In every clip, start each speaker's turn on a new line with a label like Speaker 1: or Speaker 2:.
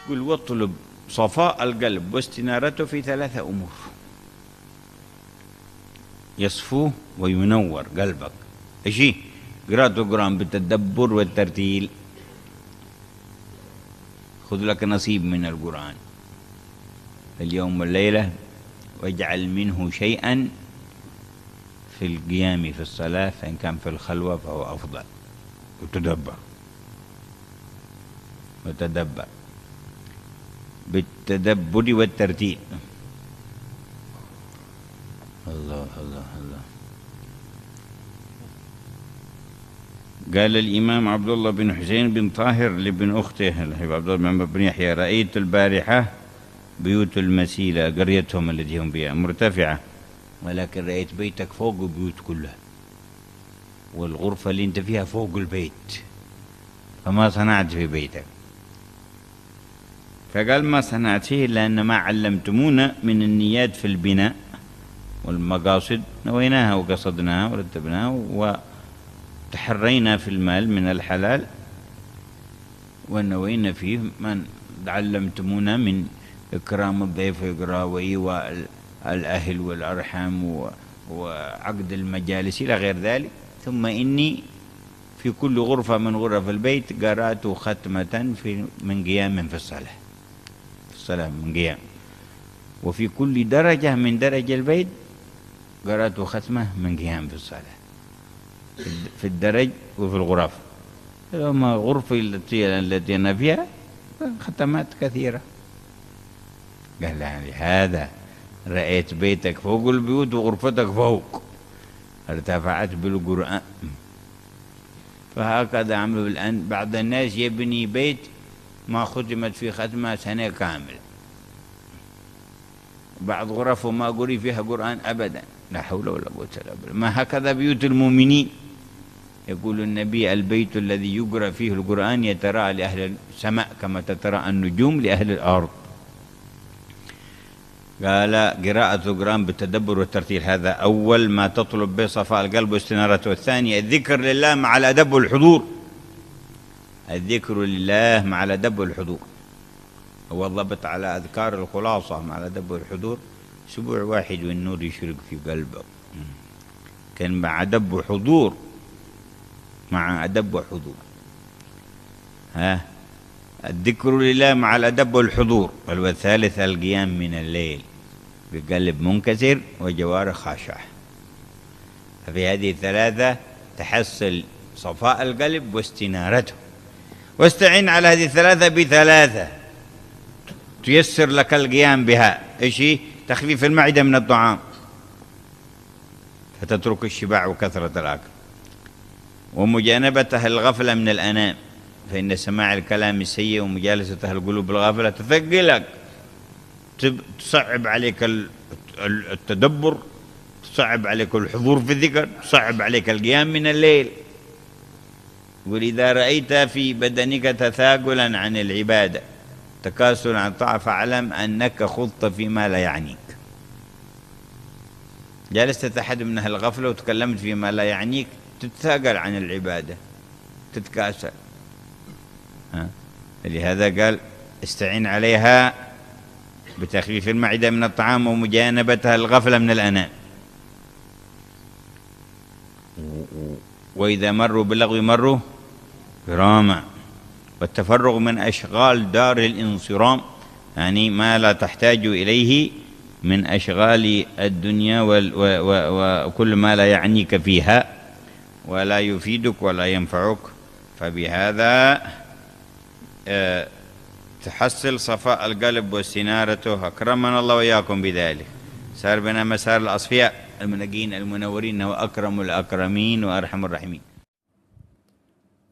Speaker 1: يقول واطلب صفاء القلب واستنارته في 3 أمور: يصفو وينور قلبك. إيش قراءة القرآن بالتدبر والترتيل. خذ لك نصيب من القرآن اليوم والليلة، واجعل منه شيئا في القيام في الصلاة، فإن كان في الخلوة فهو أفضل. وتدبر بالتدبر والترتيل. الله الله الله. قال الإمام عبد الله بن حسين بن طاهر لابن أخته الحبيب عبد الله بن يحيى: رأيت البارحة بيوت المسيلة قريتهم التي هم بها مرتفعة، ولكن رأيت بيتك فوق البيوت كلها، والغرفة اللي انت فيها فوق البيت، فما صنعت في بيتك. فقال: ما صنعت فيه لأن ما علمتمونا من النيات في البناء والمقاصد نويناها وقصدناها ورتبناها وتحرينا في المال من الحلال ونوينا فيه من علمتمونا من إكرام الضيف وإقراوي والأهل والأرحام وعقد المجالس إلى غير ذلك. ثم إني في كل غرفة من غرف البيت قرأت ختمة من قيام في الصلاة، من قيام. وفي كل درجة من درج البيت قرأت ختمة من قيام في الصلاة، في الدرج وفي الغرف. أما غرفتي التي أنا فيها ختمات كثيرة. قال: لهذا رأيت بيتك فوق البيوت وغرفتك فوق، ارتفعت بالقرآن. فهكذا عملوا الآن. بعض الناس يبني بيت ما ختمت فيه ختمة سنة كاملة، بعض غرفه ما قري فيها قرآن أبدا، لا حول ولا قوة إلا بالله. ما هكذا بيوت المؤمنين. يقول النبي: البيت الذي يقرأ فيه القرآن يتراءى لأهل السماء كما تتراءى النجوم لأهل الأرض. قال: قراءة القرآن بالتدبر والترتيل، هذا أول ما تطلب به صفاء القلب واستنارته. والثاني الذكر لله مع الأدب والحضور. الذكر لله مع الأدب والحضور هو الضبط على أذكار الخلاصة مع الأدب والحضور. أسبوع واحد والنور يشرق في قلبك. كان مع أدب وحضور، مع أدب وحضور. الذكر لله مع الأدب والحضور. والثالث القيام من الليل بقلب منكسر وجوارح خاشعة. ففي هذه الثلاثة تحصل صفاء القلب واستنارته. واستعن على هذه الثلاثة بثلاثة تيسر لك القيام بها. إيش؟ تخفيف المعدة من الطعام، فتترك الشبع وكثرة الأكل، ومجانبته الغفلة من الأنام، فإن سماع الكلام السيء ومجالسته القلوب الغافلة تثقلك، تصعب عليك التدبر، تصعب عليك الحضور في الذكر، تصعب عليك القيام من الليل. ولذا رأيت في بدنك تثاقلا عن العبادة، تكاسلا عن الطاعة، فاعلم أنك خضت فيما لا يعنيك. جلست تحد من أهل الغفلة وتكلمت فيما لا يعنيك، تتثاقل عن العبادة، تتكاسل. لهذا قال: استعين عليها بتخفيف المعدة من الطعام ومجانبتها الغفلة من الأنام. وإذا مروا باللغو مروا كراما. والتفرغ من أشغال دار الانصرام، يعني ما لا تحتاج إليه من أشغال الدنيا وكل ما لا يعنيك فيها ولا يفيدك ولا ينفعك. فبهذا تحصل صفاء القلب واستنارته. أكرمنا الله وإياكم بذلك. سار بنا مسار الأصفياء المنقين المنورين وأكرم الأكرمين وأرحم الراحمين.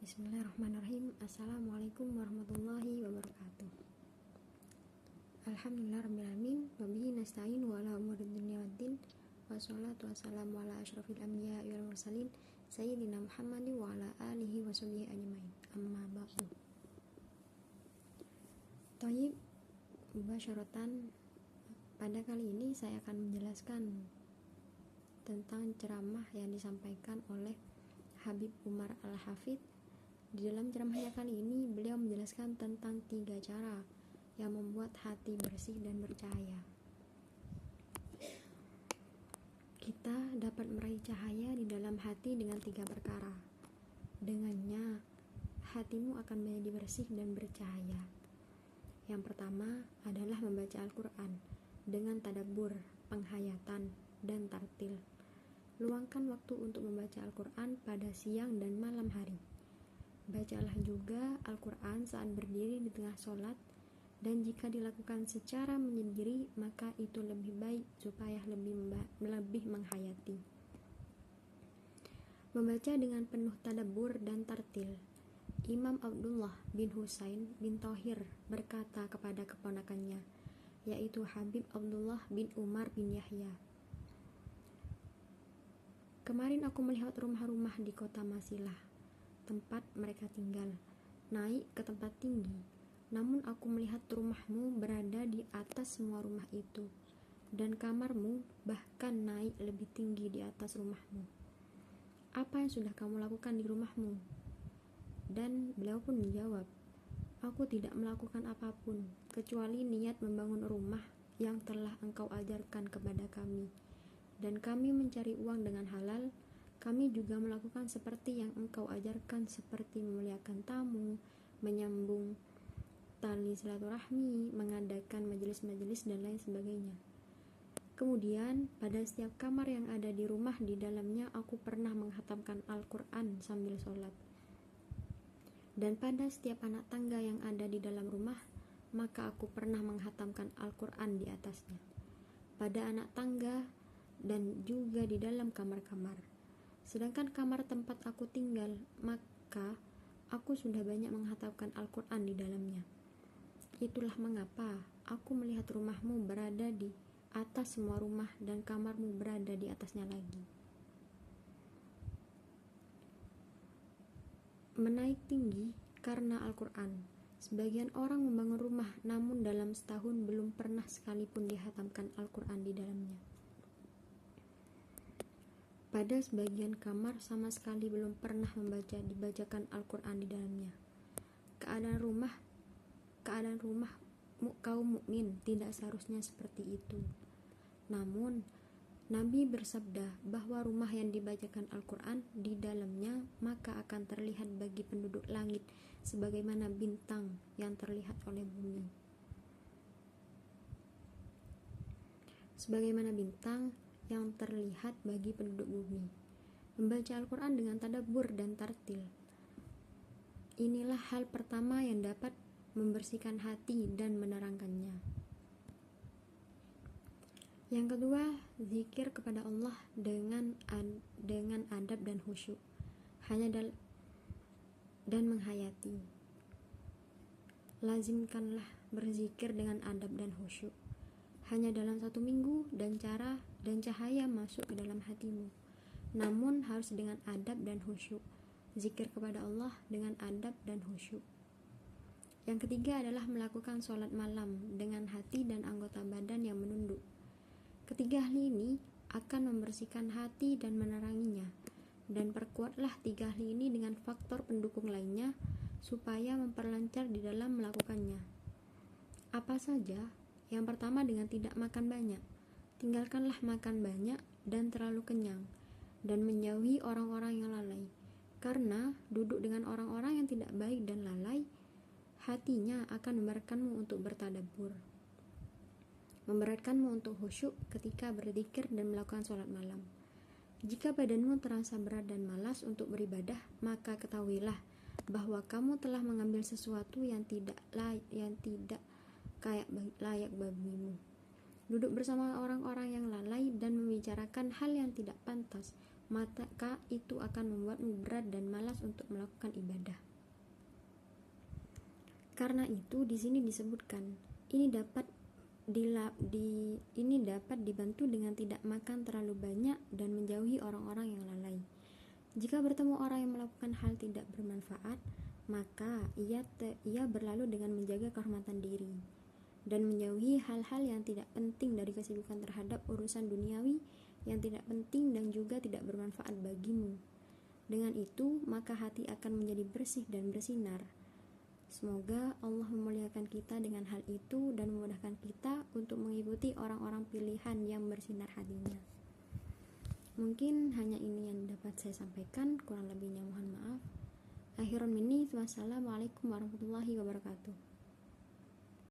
Speaker 2: Bismillahirrahmanirrahim. Assalamualaikum warahmatullahi wabarakatuh. Alhamdulillahirrahmanirrahim. Wabihi nasta'in wa ala umuri dunya waddin. Wassalatu wassalamu ala ashrafil anbiya wal mursalin Sayyidina Muhammadin wa ala alihi wa sahbihi ajmain. Amma ba'du. Thayyib, mubasyaratan, pada kali ini saya akan menjelaskan tentang ceramah yang disampaikan oleh Habib Umar Al-Hafidh. Di dalam ceramahnya kali ini beliau menjelaskan tentang 3 cara yang membuat hati bersih dan bercahaya. Kita dapat meraih cahaya di dalam hati dengan 3 perkara. Dengannya, hatimu akan menjadi bersih dan bercahaya. Yang pertama adalah membaca Al-Quran dengan tadabbur, penghayatan, dan tartil. Luangkan waktu untuk membaca Al-Quran pada siang dan malam hari. Bacalah juga Al-Quran saat berdiri di tengah sholat, dan jika dilakukan secara menyendiri maka itu lebih baik supaya lebih menghayati. Membaca dengan penuh tadabbur dan tartil. Imam Abdullah bin Husain bin Thohir berkata kepada keponakannya, yaitu Habib Abdullah bin Umar bin Yahya, "Kemarin aku melihat rumah-rumah di kota Masilah, tempat mereka tinggal, naik ke tempat tinggi. Namun aku melihat rumahmu berada di atas semua rumah itu, dan kamarmu bahkan naik lebih tinggi di atas rumahmu. Apa yang sudah kamu lakukan di rumahmu?" Dan beliau pun menjawab, "Aku tidak melakukan apapun, kecuali niat membangun rumah yang telah engkau ajarkan kepada kami. Dan kami mencari uang dengan halal. Kami juga melakukan seperti yang engkau ajarkan, seperti memuliakan tamu, menyambung tali silaturahmi, mengadakan majelis-majelis, dan lain sebagainya. Kemudian, pada setiap kamar yang ada di rumah, di dalamnya aku pernah menghatamkan Al-Quran sambil sholat. Dan pada setiap anak tangga yang ada di dalam rumah, maka aku pernah menghatamkan Al-Quran di atasnya. Pada anak tangga dan juga di dalam kamar-kamar. Sedangkan kamar tempat aku tinggal, maka aku sudah banyak menghatamkan Al-Quran di dalamnya. Itulah mengapa aku melihat rumahmu berada di atas semua rumah dan kamarmu berada di atasnya lagi." Menaik tinggi karena Al-Quran. Sebagian orang membangun rumah namun dalam setahun belum pernah sekalipun dihatamkan Al-Quran di dalamnya. Pada sebagian kamar sama sekali belum pernah dibacakan Al-Quran di dalamnya. Keadaan rumah kaum mukmin tidak seharusnya seperti itu. Namun Nabi bersabda bahwa rumah yang dibacakan Al-Quran di dalamnya maka akan terlihat bagi penduduk langit sebagaimana bintang yang terlihat oleh bumi. Sebagaimana bintang yang terlihat bagi penduduk bumi. Membaca Al-Quran dengan tadabbur dan tartil. Inilah hal pertama yang dapat membersihkan hati dan menerangkannya. Yang kedua, zikir kepada Allah dengan adab dan khusyuk, dan menghayati. Lazimkanlah berzikir dengan adab dan khusyuk hanya dalam 1 minggu, dan cara dan cahaya masuk ke dalam hatimu. Namun harus dengan adab dan khusyuk. Zikir kepada Allah dengan adab dan khusyuk. Yang ketiga adalah melakukan sholat malam dengan hati dan anggota badan yang menunduk. Ketiga hal ini akan membersihkan hati dan meneranginya, dan perkuatlah 3 hal ini dengan faktor pendukung lainnya supaya memperlancar di dalam melakukannya. Apa saja? Yang pertama, dengan tidak makan banyak. Tinggalkanlah makan banyak dan terlalu kenyang, dan menjauhi orang-orang yang lalai, karena duduk dengan orang-orang yang tidak baik dan lalai, hatinya akan memberatkanmu untuk bertadabbur, memberatkanmu untuk khusyuk ketika berzikir dan melakukan sholat malam. Jika badanmu terasa berat dan malas untuk beribadah, maka ketahuilah bahwa kamu telah mengambil sesuatu yang tidak layak bagimu. Duduk bersama orang-orang yang lalai dan membicarakan hal yang tidak pantas, maka itu akan membuatmu berat dan malas untuk melakukan ibadah. Karena itu di sini disebutkan ini dapat dibantu dengan tidak makan terlalu banyak dan menjauhi orang-orang yang lalai. Jika bertemu orang yang melakukan hal tidak bermanfaat, maka ia berlalu dengan menjaga kehormatan diri dan menjauhi hal-hal yang tidak penting dari kesibukan terhadap urusan duniawi yang tidak penting dan juga tidak bermanfaat bagimu. Dengan itu, maka hati akan menjadi bersih dan bersinar. Semoga Allah memuliakan kita kita dengan hal itu dan memudahkan kita untuk mengikuti orang-orang pilihan yang bersinar hatinya. Mungkin hanya ini yang dapat saya sampaikan, kurang lebihnya mohon maaf. Akhirun minni, wassalamualaikum warahmatullahi wabarakatuh.